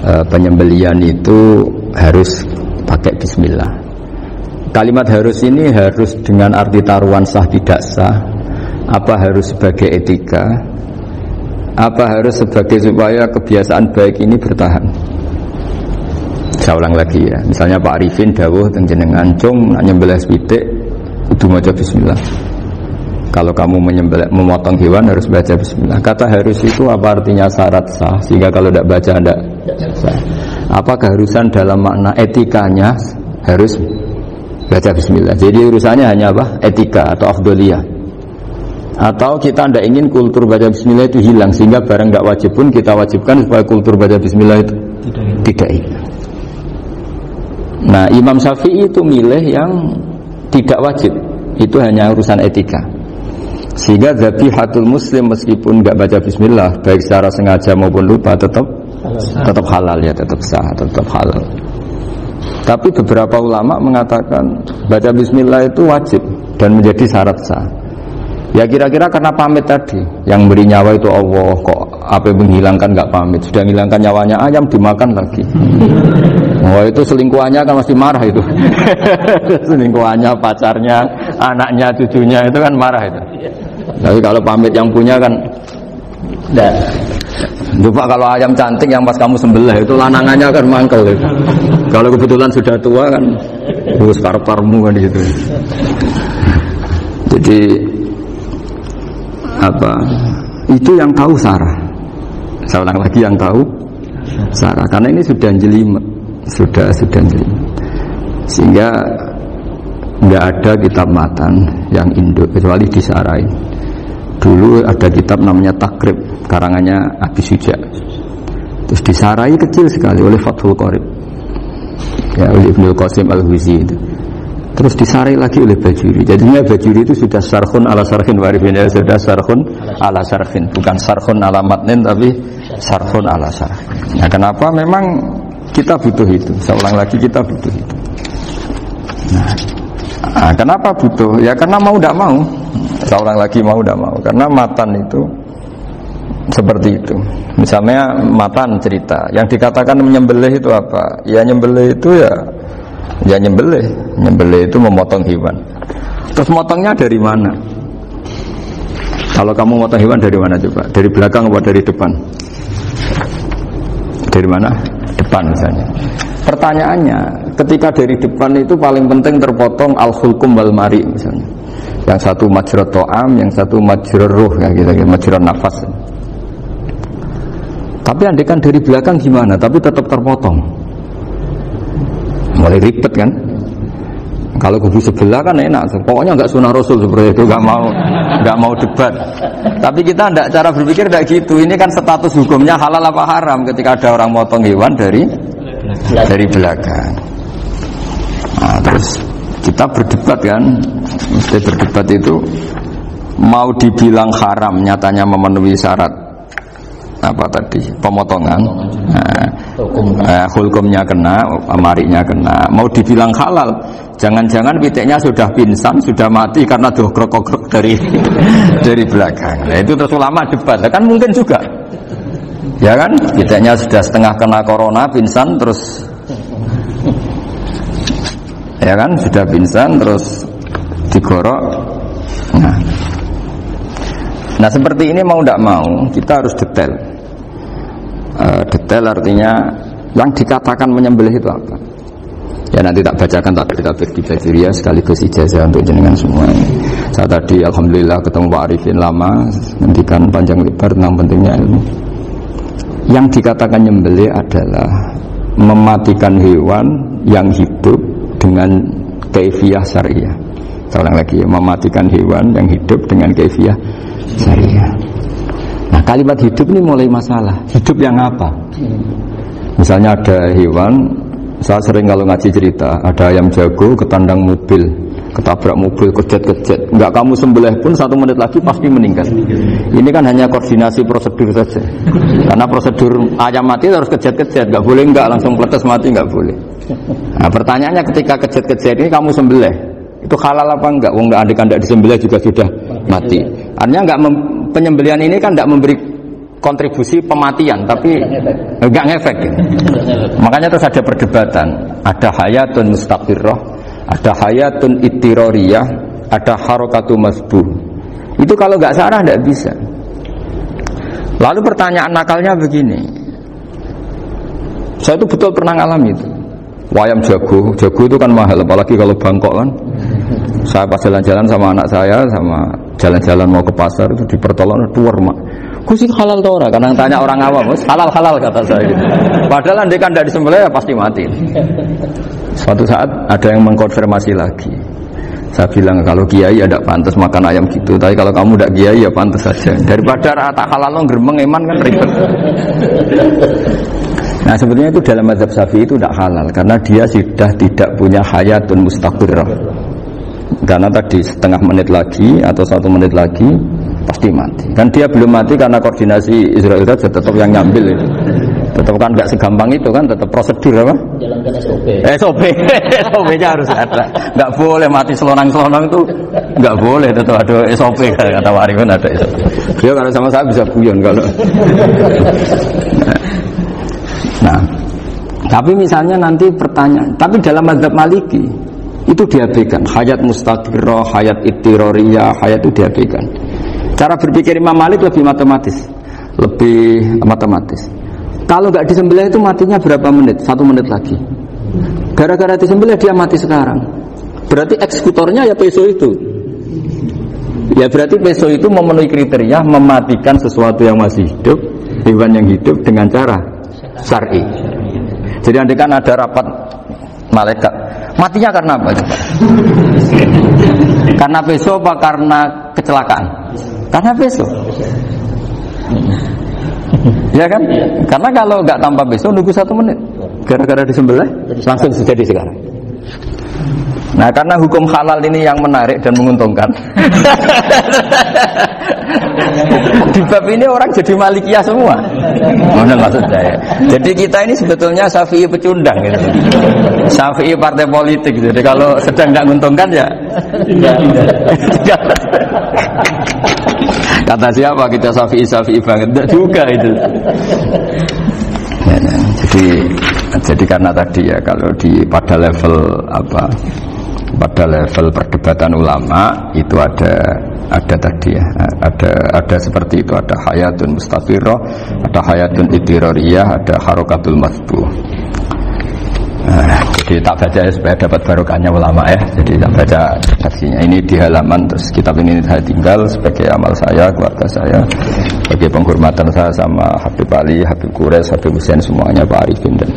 penyembelian itu harus pakai bismillah. Kalimat harus ini harus dengan arti taruhan sah tidak sah, apa harus sebagai etika, apa harus sebagai supaya kebiasaan baik ini bertahan. Saya ulang lagi ya, misalnya Pak Arifin dawuh teng jenengan cung nyembelih pitik kudu maca bismillah. Kalau kamu memotong hewan harus baca bismillah. Kata harus itu apa artinya syarat sah, sehingga kalau tidak baca tidak sah. Apa keharusan dalam makna etikanya harus baca bismillah. Jadi urusannya hanya apa? Etika atau afdoliyah. Atau kita tidak ingin kultur baca bismillah itu hilang, sehingga barang tidak wajib pun kita wajibkan supaya kultur baca bismillah itu tidak hilang. Nah, Imam Syafi'i itu milih yang tidak wajib. Itu hanya urusan etika. Sehingga zabihatul muslim meskipun tidak baca bismillah, baik secara sengaja maupun lupa tetap halal ya, tetap sah, tetap halal. Tapi beberapa ulama mengatakan baca bismillah itu wajib dan menjadi syarat sah. Ya kira-kira karena pamit tadi, yang beri nyawa itu Allah, kok apa yang menghilangkan nggak pamit, sudah menghilangkan nyawanya ayam dimakan lagi. Wah itu selingkuhannya kan masih marah itu. Selingkuhannya, pacarnya, anaknya, cucunya itu kan marah itu. Tapi kalau pamit yang punya kan enggak. Coba kalau ayam cantik yang pas kamu sembelih itu lanangannya kan mangkel itu. Kalau kebetulan sudah tua kan terus karep-karepmu kan gitu. Jadi apa? Itu yang tahu Sarah. Saya ulang lagi, yang tahu Sarah, karena ini sudah jelimet, sudah jelimet. Sehingga enggak ada kitab matan yang induk kecuali disarai. Dulu ada kitab namanya Takrib, karangannya Abi Suja. Terus disarai kecil sekali oleh Fathul Qorib, ya, oleh Ibnul Qasim Al-Huzi itu. Terus disarai lagi oleh Bajuri. Jadinya Bajuri itu sudah sarhun ala sarhin warifin, ya, sudah sarhun ala sarhin, bukan sarhun ala matnin tapi sarhun ala sarhin. Nah, kenapa? Memang kita butuh itu. Saya ulang lagi, kita butuh itu. Nah, kenapa butuh? Ya karena mau tidak mau. Saya ulang lagi, mau tidak mau. Karena matan itu seperti itu. Misalnya matan cerita, yang dikatakan menyembelih itu apa? Ya nyembelih itu ya nyembelih itu memotong hewan. Terus motongnya dari mana? Kalau kamu motong hewan dari mana coba? Dari belakang atau dari depan? Dari mana? Depan misalnya. Pertanyaannya, ketika dari depan itu paling penting terpotong al-khulqum wal mari misalnya. Yang satu majrur to'am, yang satu majrur ruh, ya gitu, majrur nafas. Tapi andekan dari belakang gimana? Tapi tetap terpotong. Mulai ribet kan? Kalau kubu sebelah kan enak, pokoknya nggak sunah Rasul seperti itu, nggak mau debat. Tapi kita tidak, cara berpikir tidak gitu. Ini kan status hukumnya halal apa haram ketika ada orang motong hewan dari belakang. Nah, terus kita berdebat kan, mesti berdebat itu mau dibilang haram, nyatanya memenuhi syarat apa tadi, pemotongan. Hukumnya kena, amarinya kena. Mau dibilang halal, jangan-jangan pitiknya sudah pingsan, sudah mati karena dogrok-dogrok dari belakang. Nah, itu terus ulama debat, kan mungkin juga. Ya kan, pitiknya sudah setengah kena corona, pingsan terus. Ya kan, sudah pingsan terus digorok. Nah seperti ini mau tidak mau kita harus detail. Detail artinya yang dikatakan menyembelih itu apa? Ya nanti tak bacakan tak di Bajuriya sekaligus ijazah untuk jenengan semua. Saya tadi alhamdulillah ketemu Pak Arifin lama, ngendikan panjang lebar tentang pentingnya ilmu. Yang dikatakan menyembelih adalah mematikan hewan yang hidup dengan kaifiyah syariah. Saya ulang lagi, mematikan hewan yang hidup dengan kaifiyah syariah. Nah kalimat hidup ini mulai masalah. Hidup yang apa? Misalnya ada hewan, saya sering kalau ngaji cerita, ada ayam jago ketandang mobil, ketabrak mobil, kejet-kejet, enggak kamu sembelih pun 1 menit lagi pasti meninggal. Ini kan hanya koordinasi prosedur saja. Karena prosedur ayam mati harus kejet-kejet, enggak boleh enggak langsung peletes mati, enggak boleh. Nah pertanyaannya, ketika kejet-kejet ini kamu sembelih, itu halal apa enggak? Wong enggak disembelih juga sudah mati. Artinya enggak penyembelihan ini kan enggak memberi kontribusi pematian, tapi enggak ngefek. Makanya terus ada perdebatan. Ada hayatun mustaqirrah, ada hayatun ittirariyah, ada harakatu masbuh. Itu kalau enggak sarah enggak bisa. Lalu pertanyaan nakalnya begini. Saya itu betul pernah ngalami itu. Wayam jago itu kan mahal, apalagi kalau Bangkok kan. Saya pas jalan-jalan sama anak saya, sama jalan-jalan mau ke pasar itu di pertolongan tuwer mak. Kusik halal tau ora? Karena tanya orang awam, halal kata saya gitu. Padahal andai kan dari disembelih ya pasti mati. Suatu saat ada yang mengkonfirmasi lagi. Saya bilang kalau kiai ya tidak pantas makan ayam gitu, tapi kalau kamu tidak kiai ya pantas saja. Daripada rata halal lo geremeng eman kan ribet. Nah sebetulnya itu dalam mazhab Syafi'i itu tidak halal karena dia sudah tidak punya hayatun mustaqirrah. Karena tadi setengah menit lagi atau 1 menit lagi pasti mati. Kan dia belum mati karena koordinasi Israel saja tetap yang nyambil itu. Tetap kan nggak segampang itu kan, tetap prosedur apa? Jalankan SOP. SOP-nya harus ada. Nggak boleh mati selonang-selonang itu, nggak boleh. Tetap ada SOP kata Warifin ada SOP. Dia kalau sama saya bisa guyon kalau. Nah, tapi misalnya nanti pertanyaan, tapi dalam mazhab Maliki itu diabaikan. Hayat mustaqirrah, hayat ittirariyah, hayat itu diabaikan. Cara berpikir Imam Malik lebih matematis. Kalau nggak disembelih itu matinya berapa menit? 1 menit lagi. Gara-gara disembelih dia mati sekarang. Berarti eksekutornya ya peso itu. Ya berarti peso itu memenuhi kriteria mematikan sesuatu yang masih hidup, hewan yang hidup dengan cara syar'i. Jadi andai kan ada rapat malaikat, matinya karena apa? Karena peso apa karena kecelakaan? Karena peso. Ya kan? Karena kalau nggak tanpa peso nunggu 1 menit, gara-gara disembelih langsung terjadi sekarang. Nah karena hukum halal ini yang menarik dan menguntungkan. Di bab ini orang jadi Malikiyah semua. Mana maksud saya? Jadi kita ini sebetulnya Syafi'i pecundang gitu. Syafi'i partai politik. Jadi kalau sedang tidak menguntungkan ya tidak. Kata siapa kita Syafi'i banget? Tidak juga itu. Jadi karena tadi ya kalau pada level apa? Pada level perdebatan ulama itu ada tadi ya, ada seperti itu, ada hayatun mustaqirrah, ada hayatun ittirariyah, ada harakatul masbuh. Jadi tak baca ya, supaya dapat barokahnya ulama ya. Jadi tak baca versinya. Ini di halaman, terus kitab ini saya tinggal sebagai amal saya, keluarga saya, sebagai penghormatan saya sama Habib Ali, Habib Quraisy, Habib Husain semuanya, Pak Arifin dan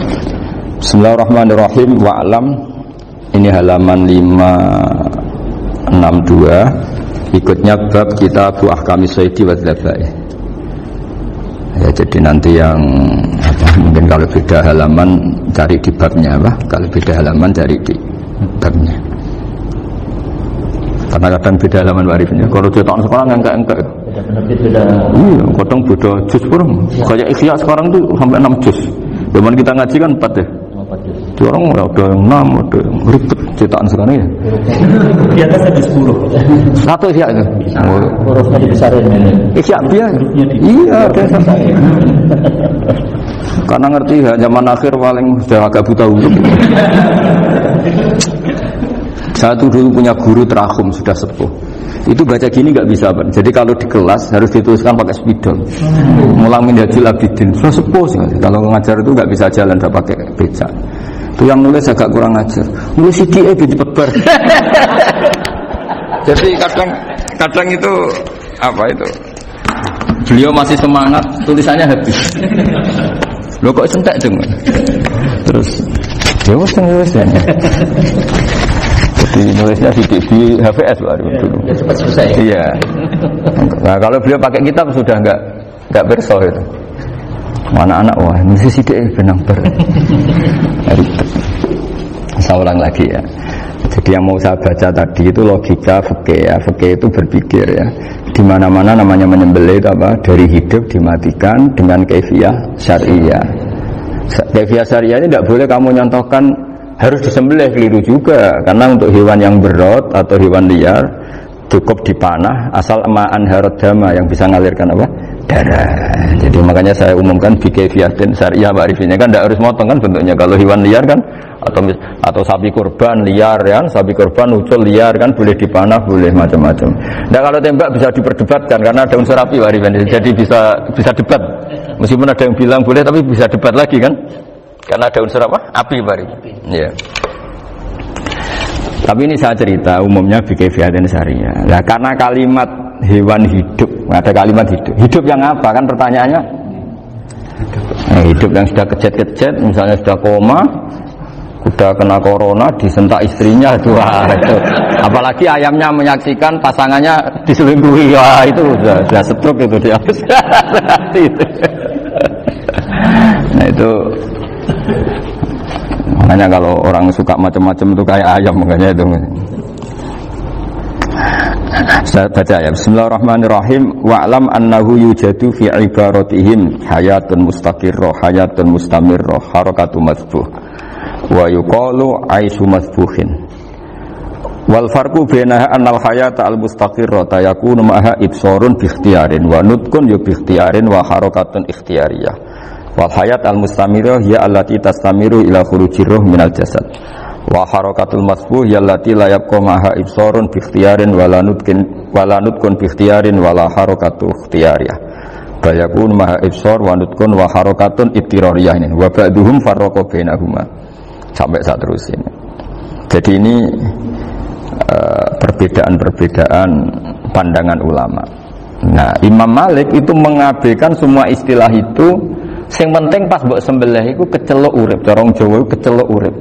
Bismillahirrahmanirrahim. Wa'lam. Ini halaman 562. Ikutnya bab kitab ahkami shaidi wa dzabah. Ya jadi nanti yang mungkin kalau beda halaman cari di babnya apa? Kalau beda halaman cari di babnya. Karena kadang beda halaman warifnya. Kalau cetakan sekarang enggak. Beda. Iya, kadang beda juz pun. Kayak Ikhya sekarang tuh sampai 6 juz. Zaman kita ngaji kan 4 ya. Di orang ada yang 6, ada yang ribet cetakan sekarang ya. Di atas ada 10. Satu Ikhya itu. Hurufnya dibesarin. Ikhya biar. Iya, ada sampai. Karena ngerti ya zaman akhir paling sudah agak buta huruf. Saya tuh dulu punya guru terakhum sudah sepuh. Itu baca gini nggak bisa, Pak. Jadi kalau di kelas harus dituliskan pakai spidol. Mulang Minhajul Abidin. Sudah sepuh sih. Kalau ngajar itu nggak bisa jalan, udah pakai becak. Itu yang nulis agak kurang ajar. Nulis CDE cepet bar. Jadi kadang itu apa itu? Beliau masih semangat, tulisannya habis. Loh kok sentek dong? Terus dia nulis ya. Jadi nulisnya di HVS baru dulu. Cepat selesai. Iya. Nah kalau beliau pakai kitab sudah enggak bersoh itu. Anak-anak wah nulis sidik benang ber. Saya ulang lagi ya. Jadi yang mau saya baca tadi itu logika fikih ya. Fikih itu berpikir ya. Di mana-mana namanya menyembelih itu apa? Dari hidup dimatikan dengan kaifiyah syariah. Kaifiyah syariah ini tidak boleh kamu nyontohkan harus disembelih, keliru juga. Karena untuk hewan yang berat atau hewan liar cukup dipanah asal ma'an harad dama yang bisa mengalirkan apa? darah. Jadi makanya saya umumkan bikaifiyatin syariah ma'rifiyah kan tidak harus motong kan bentuknya. Kalau hewan liar kan atau sapi kurban liar kan, sapi kurban ucul liar kan boleh dipanah, boleh macam-macam. Nah kalau tembak bisa diperdebatkan karena ada unsur api ma'rifiyah. Jadi bisa debat. Meskipun ada yang bilang boleh tapi bisa debat lagi kan? Karena ada unsur apa? Api ma'rifiyah. Iya. Tapi ini saya cerita umumnya bikaifiyatin syariah. Nah karena kalimat hewan hidup, ada kalimat hidup yang apa kan pertanyaannya? Hidup yang sudah kejet-kejet, misalnya sudah koma, sudah kena corona, disentak istrinya itu. Apalagi ayamnya menyaksikan pasangannya diselingkuhi, wah itu sudah stroke itu dia. Nah itu makanya kalau orang suka macam-macam itu kayak ayam makanya itu. Saya baca ya. Bismillahirrahmanirrahim. Wa'lam annahu yujadu fi ibaratihim hayatun mustaqirrah, hayatun mustamirrah, harakatu masbuh. Wa yuqalu aisyu masbuhin. Wal farqu bainaha annal hayata al mustaqirrah yakunu ma'ha ibsarun bi ikhtiyarin wa nutqun bi ikhtiyarin wa harakatun ikhtiyariyah. Wal hayat al mustamirrah ya allati tastamiru ila khurujir ruh minal jasad. Wa harakatul masbuh ya allati la yabqa maha ibsarun bi ikhtiyarin wala nutqun bi ikhtiyarin wala harakatu ikhtiyariyah. Bayakun maha ibsar wa nutqun wa harakatun ittirariyah ini. Wa ba'duhum farraqa bainahuma. Sampai saat terus ini. Jadi ini perbedaan-perbedaan pandangan ulama. Nah, Imam Malik itu mengabaikan semua istilah itu. Yang penting pas mbok sembelih iku kecelok urip, orang Jawa kecelok urip.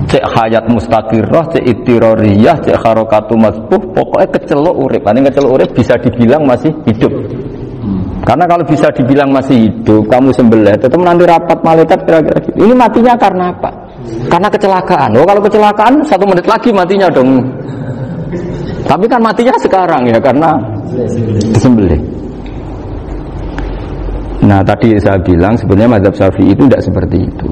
Cek hayat mustaqirrah, cek ittirariyah, cek harakatu masbuh, pokoknya kecelok urip. Paling kecelok urip bisa dibilang masih hidup. Karena kalau bisa dibilang masih hidup, kamu sembelih, tetap nanti rapat malaikat kira-kira gitu. Ini matinya karena apa? Karena kecelakaan. Oh, kalau kecelakaan 1 menit lagi matinya dong. Tapi kan matinya sekarang ya karena disembelih. Nah tadi saya bilang sebenarnya mazhab Syafi'i itu tidak seperti itu.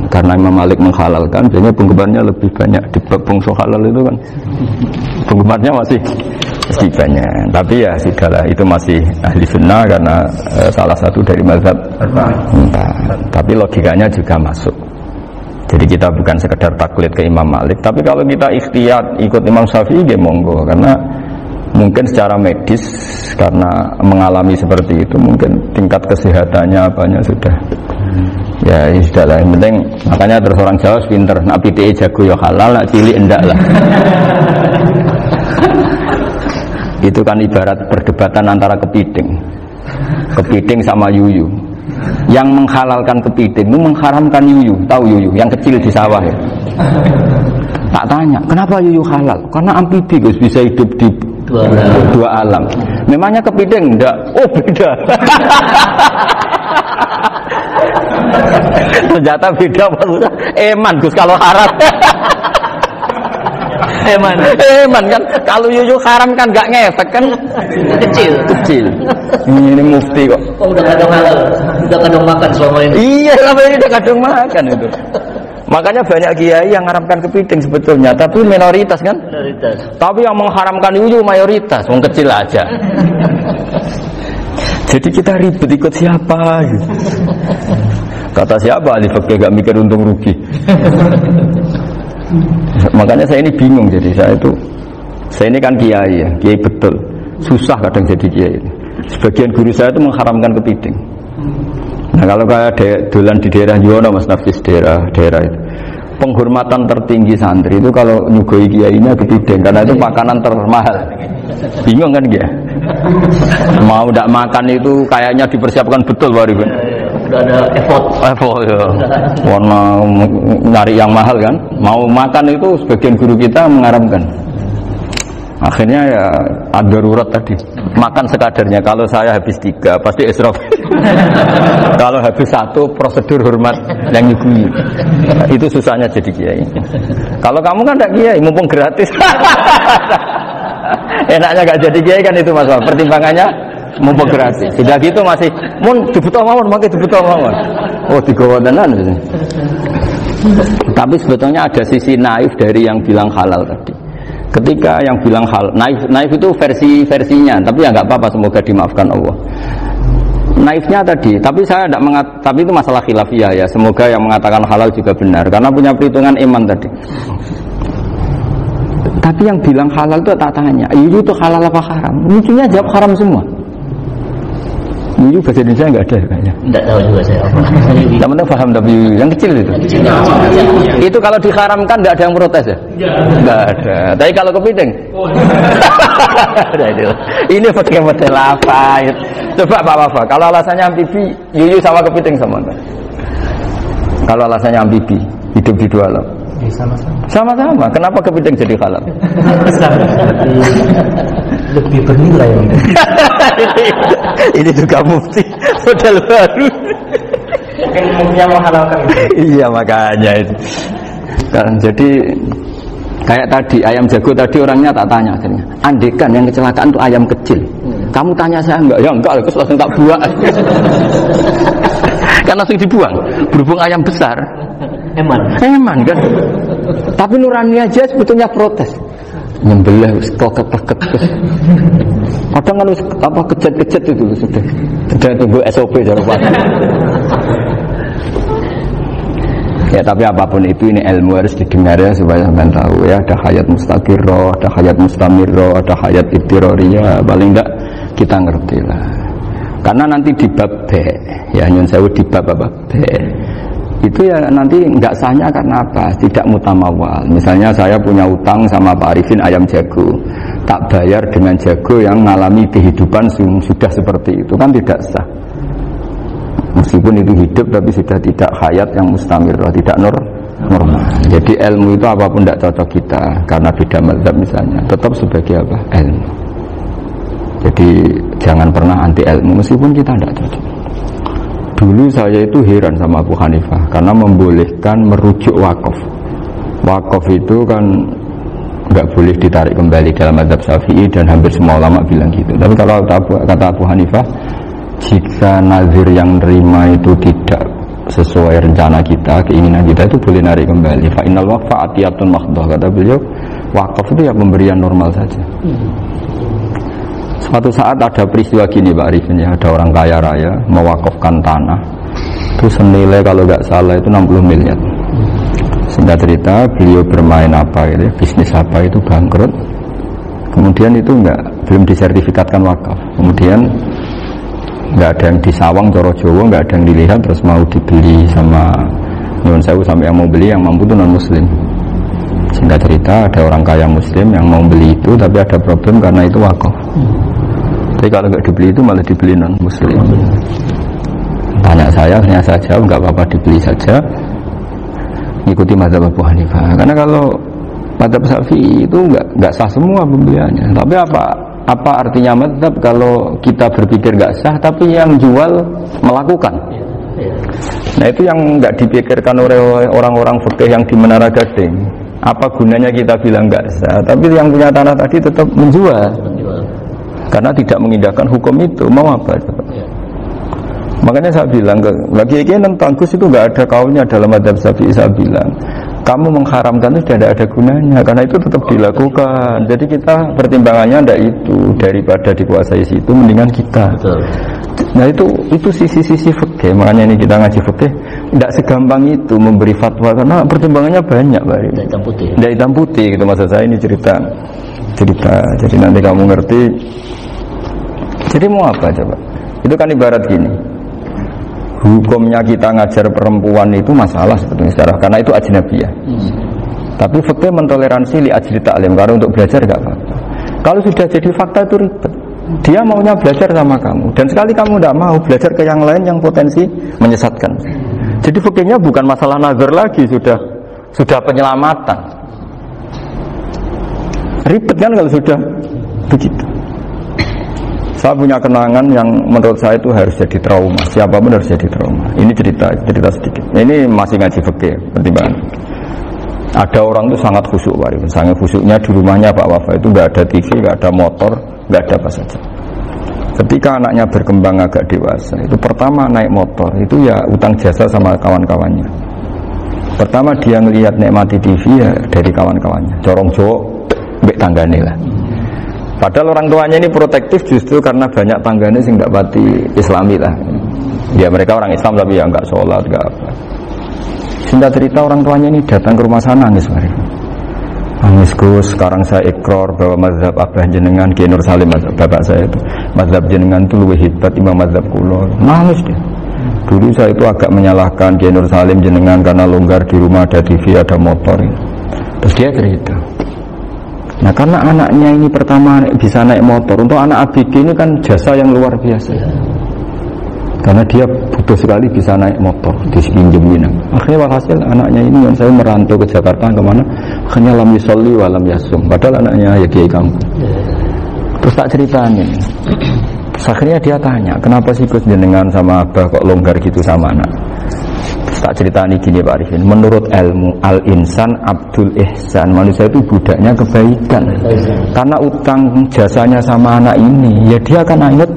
Karena Imam Malik menghalalkan, biasanya penggemarnya lebih banyak di bab bungsu halal itu kan. Penggemarnya masih banyak. Tapi ya sudahlah, itu masih ahli sunnah karena salah satu dari mazhab. Tapi logikanya juga masuk. Jadi kita bukan sekedar taklid ke Imam Malik, tapi kalau kita ikhtiyat ikut Imam Syafi'i ya monggo, karena mungkin secara medis karena mengalami seperti itu mungkin tingkat kesehatannya apanya sudah ya sudah lah, yang penting makanya terus orang Jawa pinter nak PTE jago ya halal, nak cilik enggak lah. Itu kan ibarat perdebatan antara kepiting sama yuyu. Yang menghalalkan kepiting itu mengharamkan yuyu. Tahu yuyu yang kecil di sawah ya? Tak tanya kenapa yuyu halal, karena amfibi Gus, bisa hidup di dua alam. Memangnya kepiting enggak? Oh beda. Ternyata beda maksudnya. Eman Gus kalau haram. Eman kan kalau yuyu haram kan enggak ngefek kan, kecil. Ini mufti kok. Oh udah kadang halal, udah kadang makan selama ini. Iya selama ini udah kadang makan itu. Makanya banyak kiai yang mengharamkan kepiting sebetulnya, tapi minoritas kan? Minoritas. Tapi yang mengharamkan yuyu mayoritas, wong kecil aja. Jadi kita ribet ikut siapa? Gitu. Kata siapa? Ahli fikih gak mikir untung rugi. Makanya saya ini bingung, jadi saya ini kan kiai ya, kiai betul. Susah kadang jadi kiai. Sebagian guru saya itu mengharamkan kepiting. Nah kalau kayak dolan di daerah Yono Mas Nafis daerah itu, penghormatan tertinggi santri itu kalau nyugoi kiainya kepiting karena itu makanan termahal. Bingung kan dia? Mau tidak makan itu kayaknya dipersiapkan betul baru kan? Udah ada effort ya. Warna nyari yang mahal kan? Mau makan itu sebagian guru kita mengharamkan. Akhirnya ya ada darurat tadi. Makan sekadarnya. Kalau saya habis 3 pasti israf. Kalau habis 1 prosedur hormat yang nyugui. Itu susahnya jadi kiai. Kalau kamu kan tidak kiai, mumpung gratis. Enaknya gak jadi kiai kan itu masalah. Pertimbangannya mumpung gratis. Sudah gitu masih mun dibutuh mawon, makai dibutuh mawon. Oh digawa tenan. Tapi sebetulnya ada sisi naif dari yang bilang halal tadi. Ketika yang bilang hal naif itu versinya, tapi ya nggak apa-apa, semoga dimaafkan Allah. naifnya tadi, tapi saya tidak tapi itu masalah khilafiyah ya. Semoga yang mengatakan halal juga benar, karena punya perhitungan iman tadi. Tapi yang bilang halal itu tak tanya, itu halal apa haram? Lucunya jawab haram semua. Ini bahasa Indonesia enggak ada kayaknya. Enggak tahu juga saya apa. Teman-teman paham tapi yang kecil itu. Itu kalau diharamkan enggak ada yang protes ya? Enggak ada. Tapi kalau kepiting. Ini pakai model apa? Coba Pak Wafa, kalau alasannya amfibi, yuyu sama kepiting sama enggak? Kalau alasannya amfibi, hidup di dua alam. Sama-sama. Kenapa kepiting jadi halal? Lebih bernilai. Ini juga mufti model baru. Ilmunya menghalalkan. Iya makanya itu. Kan jadi kayak tadi ayam jago tadi orangnya tak tanya akhirnya. Andekan yang kecelakaan itu ayam kecil. Kamu tanya saya enggak? Ya enggak, terus langsung tak buang. Kan langsung dibuang. Berhubung ayam besar. Eman kan. Tapi nurani aja sebetulnya protes. Nyembelah keket. Kadang kan apa kejat-kejat itu sudah tunggu SOP jawaban. Ya tapi apapun itu ini ilmu harus didengar ya supaya sampean tahu ya, ada hayat mustaqirrah, ada hayat mustamirrah, ada hayat ibtirariyah, paling enggak kita ngerti lah. Karena nanti di bab B ya nyun sewu di bab apa B itu ya nanti enggak sahnya karena apa? Tidak mutamawal. Misalnya saya punya utang sama Pak Arifin ayam jago, tak bayar dengan jago yang mengalami kehidupan sudah seperti itu kan tidak sah. Meskipun itu hidup tapi sudah tidak hayat yang mustamirah, tidak normal. Jadi ilmu itu apapun tidak cocok kita karena beda mazhab misalnya, tetap sebagai apa? Ilmu. Jadi jangan pernah anti ilmu meskipun kita tidak cocok. Dulu saya itu heran sama Abu Hanifah karena membolehkan merujuk wakaf. Wakaf itu kan nggak boleh ditarik kembali dalam mazhab Syafi'i dan hampir semua ulama bilang gitu. Tapi kalau kata Abu Hanifah, jika nazir yang nerima itu tidak sesuai rencana kita, keinginan kita, itu boleh narik kembali. Fa innal waqfa atiyatun mahdhah, kata beliau. Wakaf itu ya pemberian normal saja. Suatu saat ada peristiwa gini Pak Arifin ya, ada orang kaya raya mewakafkan tanah itu senilai kalau nggak salah itu 60 miliar. Singkat cerita beliau bermain apa gitu, bisnis apa itu bangkrut. Kemudian itu belum disertifikatkan wakaf. Kemudian nggak ada yang disawang Coro Jowo, nggak ada yang dilihat, terus mau dibeli sama nyuwun sewu sampai yang mau beli yang mampu itu non muslim. Singkat cerita ada orang kaya muslim yang mau beli itu tapi ada problem karena itu wakaf. Tapi kalau nggak dibeli itu malah dibeli non muslim. Tanya saya jawab nggak apa-apa dibeli saja, ikuti mazhab Abu Hanifah. Karena kalau mazhab Syafi'i itu nggak sah semua pembeliannya. Tapi apa artinya mazhab kalau kita berpikir nggak sah tapi yang jual melakukan? Nah itu yang nggak dipikirkan oleh orang-orang fikih yang di Menara Gading. Apa gunanya kita bilang nggak sah tapi yang punya tanah tadi tetap menjual karena tidak mengindahkan hukum itu, mau apa coba? Makanya saya bilang bagi tentang Gus itu nggak ada kaulnya dalam mazhab Syafi'i. Saya bilang kamu mengharamkan itu tidak ada gunanya karena itu tetap dilakukan. Jadi kita pertimbangannya tidak itu, daripada dikuasai situ mendingan kita. Betul. Nah itu sisi-sisi fikih. Makanya ini kita ngaji fikih tidak segampang itu memberi fatwa karena pertimbangannya banyak Pak. Tidak hitam putih. Tidak hitam putih gitu maksud saya, ini cerita. Jadi nanti kamu ngerti. Jadi mau apa coba? Itu kan ibarat gini. Hukumnya kita ngajar perempuan itu masalah sebetulnya secara karena itu ajnabiyah. Tapi fikih mentoleransi li ajli ta'lim, karena untuk belajar enggak apa-apa. Kalau sudah jadi fakta itu ribet. Dia maunya belajar sama kamu dan sekali kamu tidak mau belajar ke yang lain yang potensi menyesatkan. Jadi fikihnya bukan masalah nazar lagi, sudah penyelamatan. Ribet kan kalau sudah begitu. Saya punya kenangan yang menurut saya itu harus jadi trauma. Siapapun harus jadi trauma. Ini cerita sedikit. Ini masih ngaji fikih, pertimbangan. Ada orang itu sangat khusyuk, sangat khusyuknya di rumahnya Pak Wafa itu nggak ada TV, nggak ada motor, nggak ada apa saja. Ketika anaknya berkembang agak dewasa, itu pertama naik motor itu ya utang jasa sama kawan-kawannya. Pertama dia ngelihat nikmati TV ya dari kawan-kawannya. Corong Jawa, mbek tanggane lah. Padahal orang tuanya ini protektif justru karena banyak tangganya sing nggak pati Islami lah. Ya mereka orang Islam tapi ya nggak sholat nggak apa. Singkat cerita orang tuanya ini datang ke rumah sana nangis mereka. Nangis Gus, sekarang saya ikrar bahwa mazhab Abah jenengan Kiai Nur Salim bapak saya itu mazhab jenengan itu lebih hebat imam mazhab kulo. Nangis dia. Dulu saya itu agak menyalahkan Kiai Nur Salim jenengan karena longgar di rumah ada TV ada motor. Terus dia cerita. Nah karena anaknya ini pertama bisa naik motor, untuk anak ABG ini kan jasa yang luar biasa. Karena dia butuh sekali bisa naik motor dipinjemin. Akhirnya walhasil anaknya ini yang saya merantau ke Jakarta kemana? Akhirnya lam yusolli wa lam yasum. Padahal anaknya ya kiai kamu. Terus tak ceritain. Terus akhirnya dia tanya, kenapa sih Gus jenengan sama Abah kok longgar gitu sama anak? Terus tak ceritain gini Pak Arifin. Menurut ilmu al-insan abdul ihsan, manusia itu budaknya kebaikan. Karena utang jasanya sama anak ini, ya dia akan ingat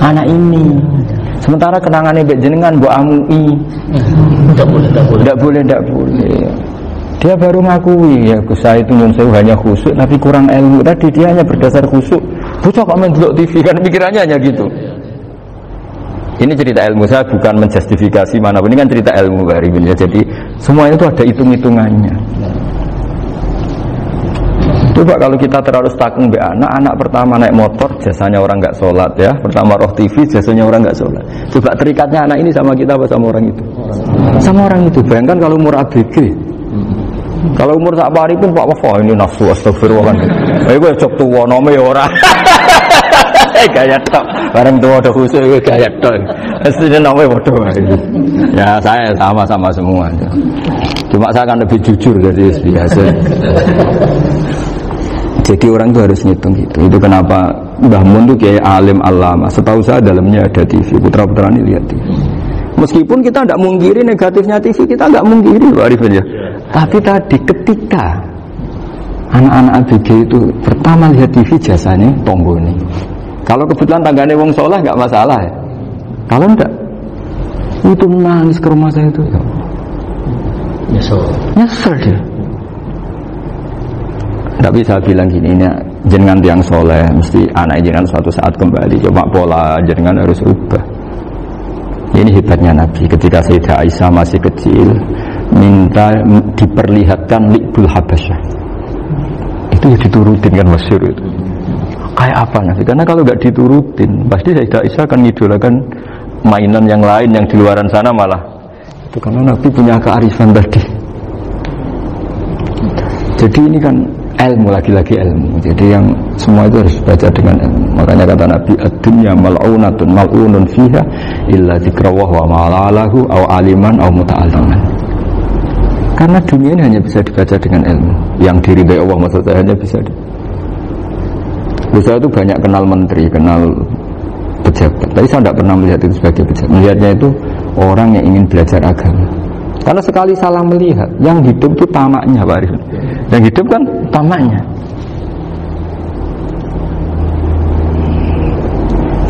anak ini. Sementara kenangannya mbak jenengan mbok amui. Tidak boleh. Dia baru ngakui ya saya itu nyun sewu hanya khusyuk tapi kurang ilmu. Tadi dia hanya berdasar khusyuk. Bocah kok main delok TV kan pikirannya hanya gitu. Ini cerita ilmu, saya bukan menjustifikasi manapun, ini kan cerita ilmu Pak Arifin ya. Jadi semua itu ada hitung-hitungannya. Coba kalau kita terlalu stakung be anak pertama naik motor jasanya orang nggak sholat ya, pertama roh TV jasanya orang nggak sholat. Coba terikatnya anak ini sama kita apa sama orang itu? Sama orang itu. Bayangkan kalau umur ABG, kalau umur sak pari pun Pak Wafa ini nafsu astagfirullah kan. Ayo gue cok tuwa nome ya ora. Gaya tok, bareng tua udah khusus gaya tok. Aslinya nome bodoh. Ya saya sama semua. Cuma saya akan lebih jujur dari biasa. Jadi orang itu harus ngitung gitu. Itu kenapa Mbah Mun itu kayak alim alama. Setahu saya dalamnya ada TV. Putra-putra ini lihat TV. Meskipun kita tidak mungkiri negatifnya TV, kita tidak mungkiri Pak Arifin ya. Tapi tadi ketika anak-anak ABG itu pertama lihat TV jasanya tonggo ini. Kalau kebetulan tangganya wong soleh nggak masalah ya. Kalau enggak, itu nangis ke rumah saya itu. Nyesel dia. Tidak bisa bilang gini, ini jenengan tiang soleh, mesti anak jenengan suatu saat kembali. Coba pola jenengan harus ubah. Ini hebatnya Nabi. Ketika Sayyidah Aisyah masih kecil, minta diperlihatkan Li'bul Habasyah. Itu ya diturutin kan masyhur itu. Kayak apa Nabi? Karena kalau nggak diturutin, pasti Sayyidah Aisyah akan ngidolakan mainan yang lain yang di luaran sana malah. Itu karena Nabi punya kearifan tadi. Jadi ini kan ilmu, lagi-lagi ilmu. Jadi yang semua itu harus baca dengan ilmu. Makanya kata Nabi, ad-dunya mal'unatun mal'unun fiha illa dzikrawah wa ma'alahu aw aliman aw muta'alliman. Karena dunia ini hanya bisa dibaca dengan ilmu. Yang diridai Allah maksud saya hanya bisa saya itu banyak kenal menteri, kenal pejabat. Tapi saya tidak pernah melihat itu sebagai pejabat. Melihatnya itu orang yang ingin belajar agama. Karena sekali salah melihat, yang hidup itu tamaknya Pak Arifin. Yang hidup kan tamaknya.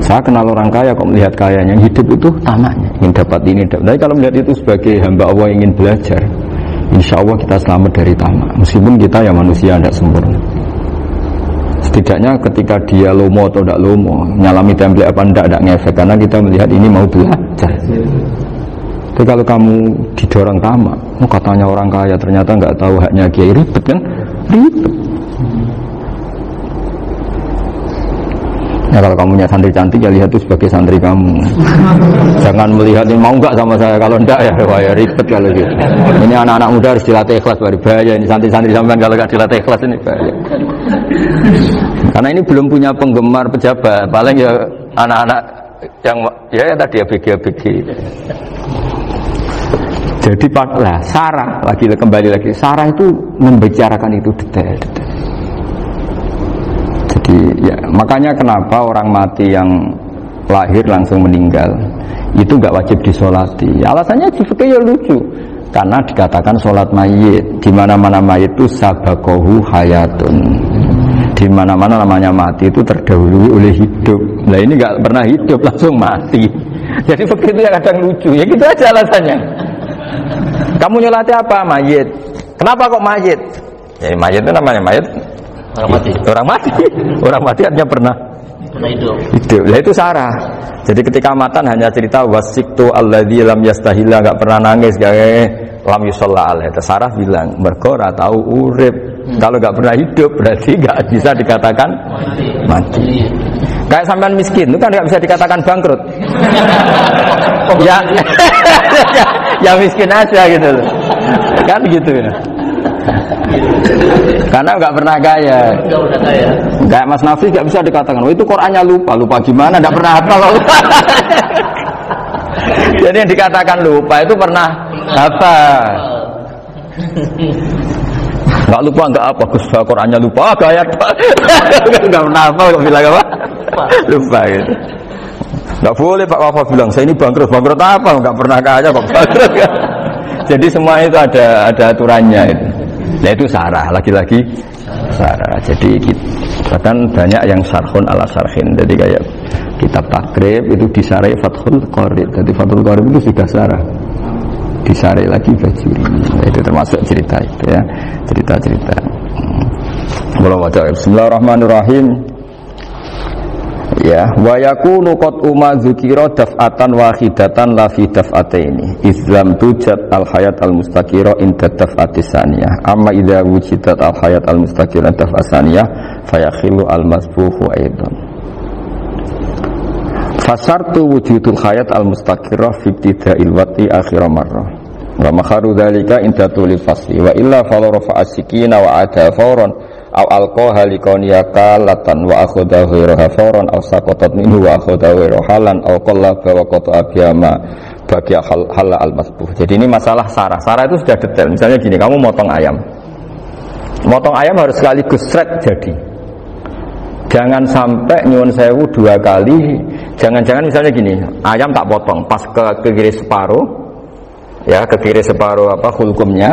Saya kenal orang kaya kok melihat kaya, yang hidup itu tamaknya, ingin dapat ini. Tapi kalau melihat itu sebagai hamba Allah yang ingin belajar, insya Allah kita selamat dari tamak. Meskipun kita ya manusia tidak sempurna. Setidaknya ketika dia lomo atau tidak lomo, nyalami template apa tidak ngefek, karena kita melihat ini mau belajar. Tapi kalau kamu didorong tamak, katanya orang kaya ternyata nggak tahu haknya kiai, ribet kan? Ribet. Nah kalau kamu punya santri cantik ya lihat itu sebagai santri kamu. Jangan melihat ini mau nggak sama saya, kalau enggak ya wah ribet kalau gitu. Ini anak-anak muda harus dilatih ikhlas, bahaya ini santri-santri sampean kalau nggak dilatih ikhlas ini bahaya. Karena ini belum punya penggemar pejabat, paling ya anak-anak yang ya tadi ABG. Jadi lah Sarah kembali lagi Sarah itu membicarakan itu detail. Jadi ya makanya kenapa orang mati yang lahir langsung meninggal itu nggak wajib disolati. Alasannya fikih ya lucu. Karena dikatakan sholat mayit, di mana-mana mayit itu sabakohu hayatun. Di mana-mana namanya mati itu terdahului oleh hidup. Nah ini nggak pernah hidup langsung mati. Jadi begitu yang kadang lucu. Ya gitu aja alasannya. Kamu nyolati apa? Mayit. Kenapa kok mayit? Ya mayit itu namanya mayit Orang mati. Orang mati artinya pernah hidup. Lah itu sarah. Jadi ketika matan hanya cerita wasiktu alladzi lam yastahila, enggak pernah nangis, lam yusalla alaihi. Sarah bilang mergo ora tahu urip. Kalau enggak pernah hidup berarti enggak bisa dikatakan mati. Kayak sampean miskin itu kan enggak bisa dikatakan bangkrut. Ya miskin aja gitu loh. Kan gitu ya. Karena nggak pernah kaya. Kayak Mas Nafi nggak bisa dikatakan, oh itu Qurannya lupa gimana? Nggak pernah hafal. Jadi yang dikatakan lupa itu pernah hafal. Nggak lupa nggak apa, Gus Qurannya lupa, gaya nggak pernah hafal kok bilang apa? Lupa gitu. Nggak boleh Pak Wafa bilang saya ini bangkrut apa? Nggak pernah kaya kok bangkrut. Jadi semua itu ada aturannya itu. Nah itu sarah, lagi-lagi sarah. Jadi bahkan banyak yang sarhun ala sarhin. Jadi kayak kitab takrib itu disarai Fathul Qorib. Jadi Fathul Qorib itu juga sarah. Disarai lagi Bajuri. Nah, itu termasuk cerita itu ya, cerita-cerita. Bismillahirrahmanirrahim. Ya, wa yakunu qad umma dzikira daf'atan wahidatan la fi daf'ataini islam tujad al hayat al mustaqira inda daf'atis saniyah amma idza wujidat al hayat al mustaqira daf'as saniyah fayakhilu al masbuhu aidan fasartu wujudul hayat al mustaqira fi ibtida'il waqti akhir marrah wa makharu dzalika inda tulil fasli wa illa fala rafa'a sikina wa ada fawran aw alqaha liqaniyaka latan wa akhadha ghayraha fawran aw saqatat minhu wa akhadha ghayraha halan aw qallaba wa qata abiyama bagi hal al masbuh. Jadi ini masalah sarah. Sarah itu sudah detail. Misalnya gini, kamu motong ayam. Motong ayam harus sekaligus sret jadi. Jangan sampai nyuwun sewu dua kali. Jangan-jangan misalnya gini, ayam tak potong pas ke kiri separuh. Ya, ke kiri separuh apa hulkumnya.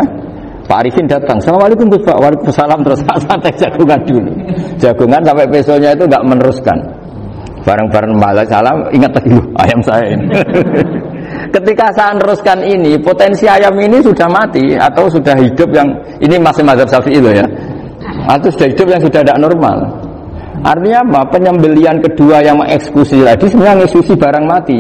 Pak Arifin datang, Assalamualaikum Gus Pak, waalaikumsalam, terus santai jagungan dulu. Jagungan sampai besoknya itu enggak meneruskan. Bareng-bareng malas salam, ingat lagi ayam saya ini. Ketika saya meneruskan ini, potensi ayam ini sudah mati atau sudah hidup yang ini masih mazhab Syafi'i loh ya. Atau sudah hidup yang sudah tidak normal. Artinya apa? Penyembelian kedua yang mengeksekusi tadi sebenarnya mengeksekusi barang mati.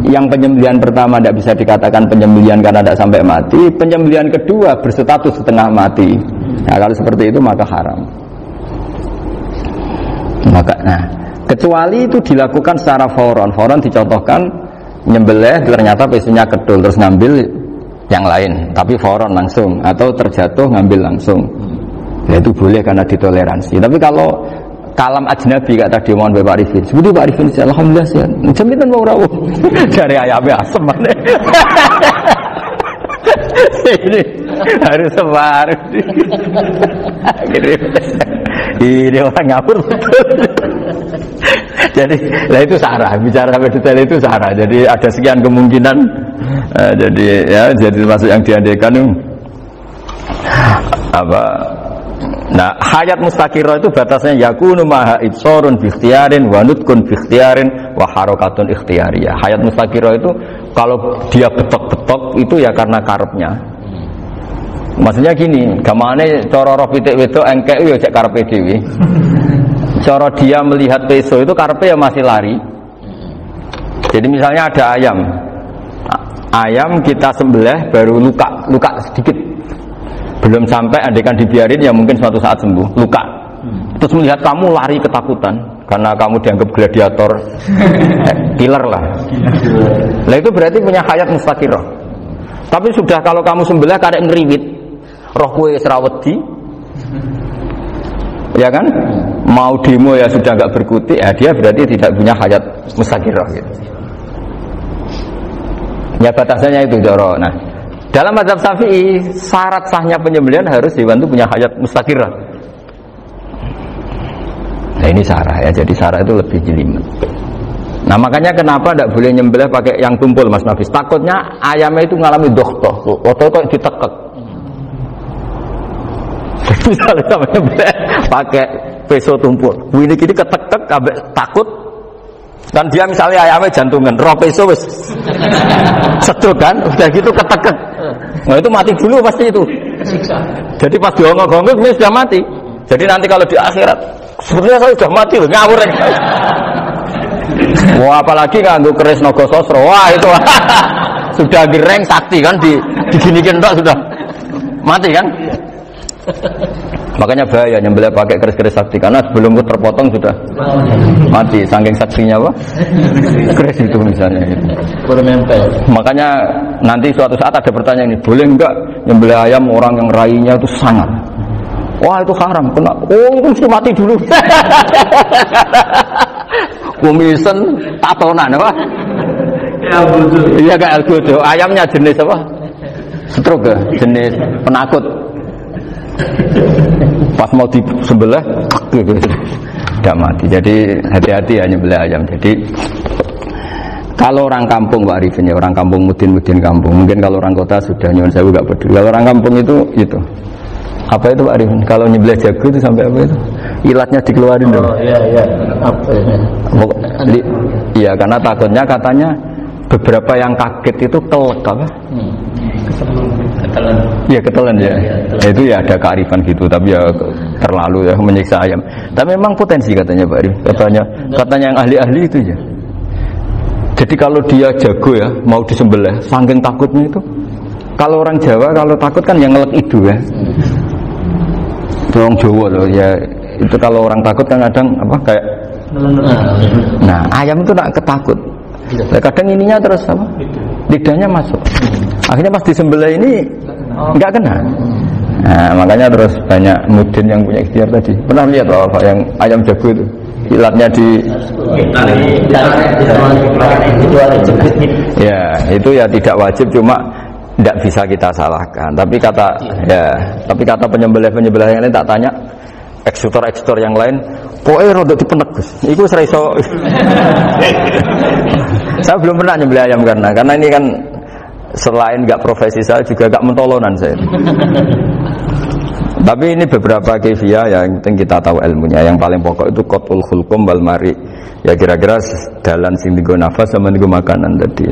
Yang penyembelian pertama tidak bisa dikatakan penyembelian karena tidak sampai mati. Penyembelian kedua berstatus setengah mati. Nah, kalau seperti itu maka haram. Kecuali itu dilakukan secara fauron. Fauron dicontohkan nyembelih ternyata pesunya kedul terus ngambil yang lain, tapi fauron langsung atau terjatuh ngambil langsung. Ya itu boleh karena ditoleransi. Tapi kalau kalam ajnabi kata tadi mohon Pak Arifin. Seperti Pak Arifin, alhamdulillah sih. Jaminan mau rawuh. Dari ayamnya asem mana? Ini harus sebar. Ini orang ngapur betul. Jadi, lah itu sarah. Bicara sampai detail itu sarah. Jadi ada sekian kemungkinan. Jadi ya, jadi termasuk yang diandaikan apa? Nah, hayat mustaqirah itu batasnya yakunu maha ibsorun bi ikhtiyarin wa nutkun bi ikhtiyarin wa harakatun ikhtiyariyah. Hayat mustaqirah itu kalau dia betok-betok itu ya karena karepnya. Maksudnya gini, gamane cara roh pitik wedok engkek yo cek karepe dhewe. Cara dia melihat peso itu karepe ya masih lari. Jadi misalnya ada ayam. Ayam kita sembelih baru luka sedikit. Belum sampai andaikan dibiarin ya mungkin suatu saat sembuh, luka. Terus melihat kamu lari ketakutan karena kamu dianggap gladiator, killer lah. Nah itu berarti punya hayat mustaqirah. Tapi sudah kalau kamu sembelih karek ngeriwit, roh kowe serawedi, ya kan? Mau demo ya sudah enggak berkutik, ya dia berarti tidak punya hayat mustaqirah gitu. Ya batasannya itu Joro. Nah, dalam mazhab Syafi'i syarat sahnya penyembelihan harus hewan itu punya hayat mustaqirah. Nah ini sarah ya, jadi sarah itu lebih jelimet. Nah makanya kenapa tidak boleh nyembelih pakai yang tumpul Mas Nafis? Takutnya ayamnya itu ngalami dohtoh, atau kok ditekek. Misalnya sama nyembelih pakai peso tumpul, ini ketekek, takut. Kan dia misalnya ayamnya jantungan, roh peso wis sedot kan, udah gitu ketekek. Nah itu mati dulu pasti itu. Jadi pas diongok-ongok ini sudah mati. Jadi nanti kalau di akhirat sebenarnya saya sudah mati loh, ngawur ya. Wah, apalagi nganggo keris naga sastra. Wah, itu sudah gereng sakti kan diginikin tok sudah mati kan? Makanya bahaya nyembelih pakai keris-keris sakti karena sebelum itu terpotong sudah mati saking saksinya apa? Keris itu misalnya gitu. Makanya nanti suatu saat ada pertanyaan ini, boleh enggak nyembelih ayam orang yang rainya itu sangat? Wah, itu haram. Kena. Oh, itu mesti mati dulu. Kumisen tatonan apa? Iya kayak algojo. Ayamnya jenis apa? Stroke ya? Jenis penakut. Pas mau disembelih gitu. Tidak mati. Jadi hati-hati ya nyembelih ayam. Jadi kalau orang kampung Pak Arifin ya, orang kampung mudin kampung. Mungkin kalau orang kota sudah nyuwun sewu enggak peduli. Kalau orang kampung itu apa itu Pak Arifin? Kalau nyembelih jago itu sampai apa itu? Ilatnya dikeluarin dong. Oh iya. Apa ini? Iya, karena takutnya katanya beberapa yang kaget itu kelek apa? Ketelan. Iya, ketelan ya. Itu ya ada kearifan gitu, tapi ya terlalu ya menyiksa ayam. Tapi memang potensi katanya Pak Arifin. Katanya yang ahli-ahli itu ya. Jadi kalau dia jago ya, mau disembelih, saking takutnya itu. Kalau orang Jawa kalau takut kan yang ngelek itu ya. Orang Jawa loh ya, itu kalau orang takut kan kadang apa kayak nah ayam itu nak ketakut kadang ininya terus apa lidahnya masuk akhirnya pas disembelih ini nggak kena. Nah makanya terus banyak mudin yang punya ikhtiar tadi. Pernah lihat apa yang ayam jago itu ilatnya di ya itu ya tidak wajib, cuma tidak bisa kita salahkan. Tapi kata penyembelih yang lain tak tanya eksekutor yang lain, pokoknya rodok dipenek Gus. Iku seraiso. Saya belum pernah nyembelih ayam karena ini kan selain nggak profesi saya juga nggak mentolonan saya. Tapi ini beberapa kefiah yang penting kita tahu ilmunya. Yang paling pokok itu qatul khulqum wal mari. Ya kira-kira dalan sing digo nafas sama digo makanan tadi.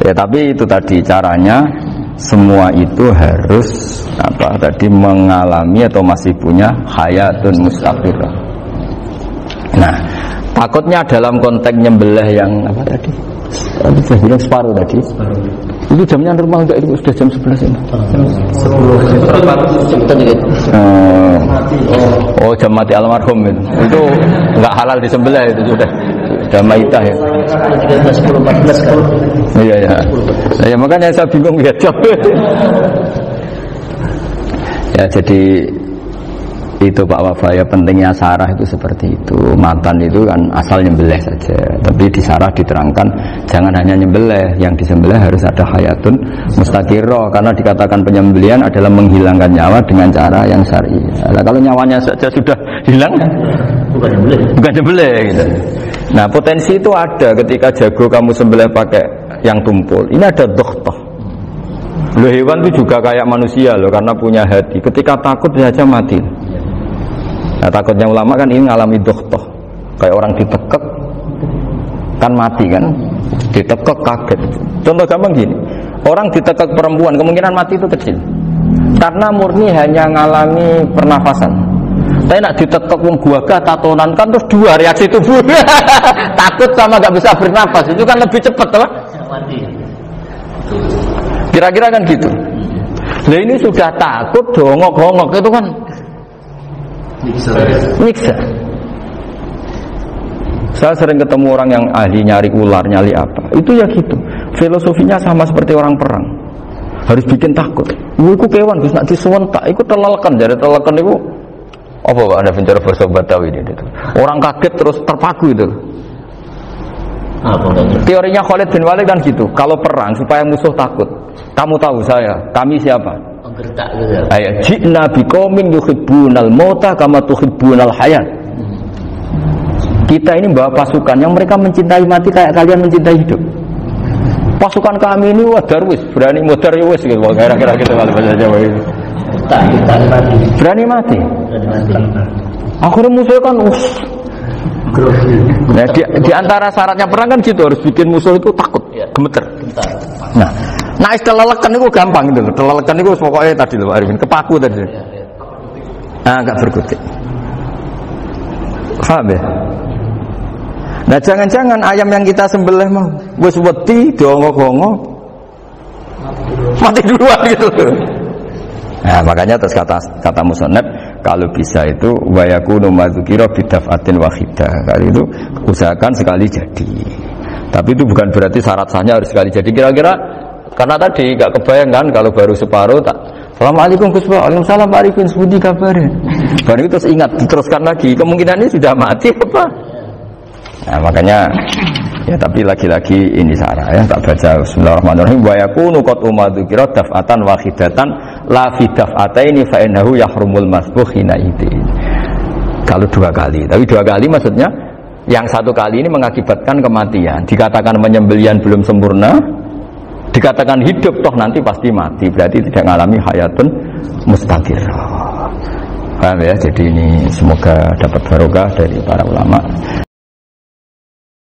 Ya tapi itu tadi caranya semua itu harus apa tadi mengalami atau masih punya hayatun mustaqirah. Nah, takutnya dalam konteks nyembelih yang apa tadi? Saya bilang separuh tadi. Itu jamnya normal enggak, itu sudah jam 11 ini? 10. Oh, jam mati almarhum itu. Itu enggak halal disembelih itu sudah maitah ya. 13, 10, 14 kan. Iya ya. Ya makanya saya bingung lihat jam. Ya jadi itu Pak Wafa ya, pentingnya sarah itu seperti itu. Matan itu kan asal nyembelih saja, tapi di sarah diterangkan jangan hanya nyembelih, yang disembelih harus ada hayatun mustaqirah, karena dikatakan penyembelihan adalah menghilangkan nyawa dengan cara yang syar'i. Nah, kalau nyawanya saja sudah hilang bukan nyembelih gitu. Nah potensi itu ada ketika jago kamu sembelih pakai yang tumpul, ini ada dokhtoh. Loh, hewan itu juga kayak manusia loh, karena punya hati, ketika takut saja mati. Nah, takutnya ulama kan ini ngalami dokhtoh, kayak orang ditekek kan mati kan, ditekek kaget. Contoh gampang gini, orang ditekek perempuan kemungkinan mati itu kecil, karena murni hanya ngalami pernafasan. Tapi nak ditekek wong guaga tatonan kan terus dua reaksi tubuh, takut sama nggak bisa bernafas, itu kan lebih cepat lah. Kira-kira kan gitu. Nah ini sudah takut dongok-dongok itu kan nyiksa. Saya sering ketemu orang yang ahli nyari ular, nyari apa. Itu ya gitu. Filosofinya sama seperti orang perang. Harus bikin takut. Iku kewan Gus nak disuwentak, iku teleleken, jadi teleleken iku apa Pak Anda bicara bahasa Batawi ini itu. Orang kaget terus terpaku itu. Teorinya Khalid bin Walid kan gitu. Kalau perang supaya musuh takut. Kamu tahu kami siapa? Ayat jina biqaumin yuhibbunal mauta kama tuhibbunal hayat. Kita ini bawa pasukan yang mereka mencintai mati kayak kalian mencintai hidup. Pasukan kami ini wadarwis, berani modar ya wis gitu, kira-kira gitu kalau bahasa Jawa itu. Berani mati. Akhirnya musuh kan nah, di antara syaratnya perang kan gitu, harus bikin musuh itu takut, gemeter. Nah istilah lelekan itu gampang gitu loh. Lelekan itu pokoknya tadi loh Pak Arifin, kepaku tadi. Agak berkutik. Paham ya? Nah jangan-jangan ayam yang kita sembelih mau wis wedi dongo-dongo mati duluan gitu. Nah makanya terus kata musannaf kalau bisa itu wa yakunu madzukira bidafatin wahidah. Kali itu usahakan sekali jadi. Tapi itu bukan berarti syarat sahnya harus sekali jadi. Kira-kira karena tadi gak kebayang kan kalau baru separuh tak Assalamualaikum Gus Pak. Waalaikumsalam Pak Arifin Budi kabarnya. Baru itu terus ingat diteruskan lagi. Kemungkinan ini sudah mati apa? Nah makanya ya tapi lagi-lagi ini sarah ya tak baca Bismillahirrahmanirrahim wa yakunu qad umadzukira daf'atan wahidatan la fi daf'ataini fa innahu yahrumul masbuh hina idin. Kalau 2 kali, tapi 2 kali maksudnya yang 1 kali ini mengakibatkan kematian. Dikatakan penyembelihan belum sempurna, dikatakan hidup toh nanti pasti mati, berarti tidak mengalami hayatun mustaqirah. Paham ya? Jadi ini semoga dapat barokah dari para ulama.